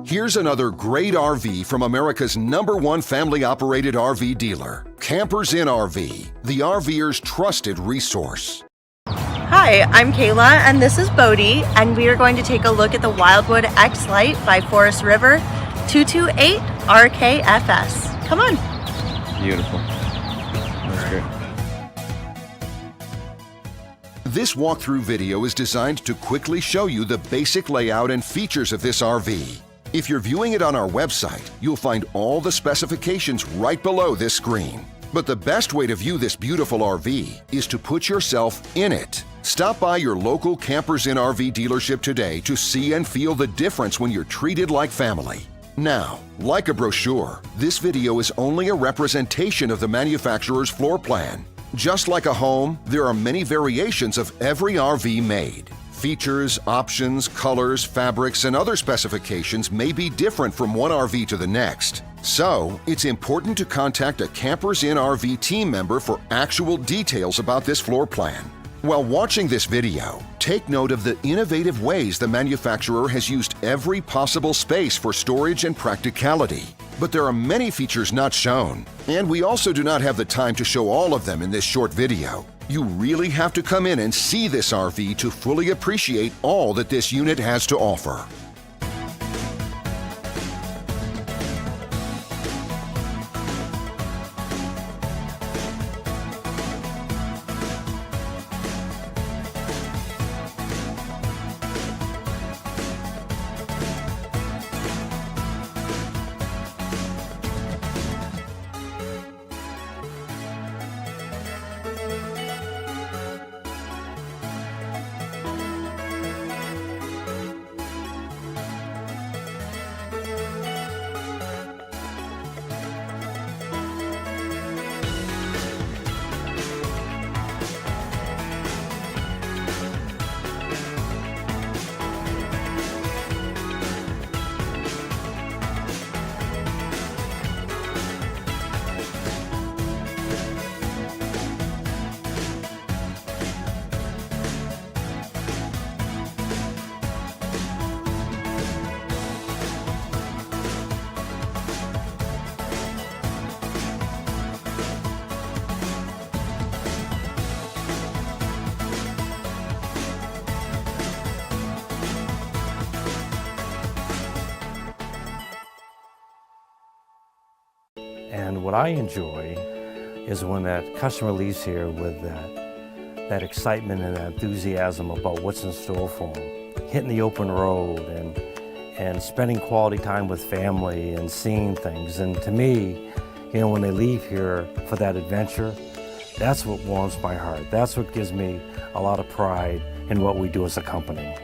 Here's another great RV from America's #1 family-operated RV dealer, Campers Inn RV, the RVer's trusted resource. Hi, I'm Kayla and this is Bodie, and we are going to take a look at the Wildwood X-Lite by Forest River 228RKFS. Come on. Beautiful. That's great. This walkthrough video is designed to quickly show you the basic layout and features of this RV. If you're viewing it on our website, you'll find all the specifications right below this screen. But the best way to view this beautiful RV is to put yourself in it. Stop by your local Campers Inn RV dealership today to see and feel the difference when you're treated like family. Now, like a brochure, this video is only a representation of the manufacturer's floor plan. Just like a home, there are many variations of every RV made. Features, options, colors, fabrics, and other specifications may be different from one RV to the next. So, it's important to contact a Campers Inn RV team member for actual details about this floor plan. While watching this video, take note of the innovative ways the manufacturer has used every possible space for storage and practicality. But there are many features not shown, and we also do not have the time to show all of them in this short video. You really have to come in and see this RV to fully appreciate all that this unit has to offer. And what I enjoy is when that customer leaves here with that excitement and that enthusiasm about what's in store for them. Hitting the open road and spending quality time with family and seeing things. And to me, you know, when they leave here for that adventure, that's what warms my heart. That's what gives me a lot of pride in what we do as a company.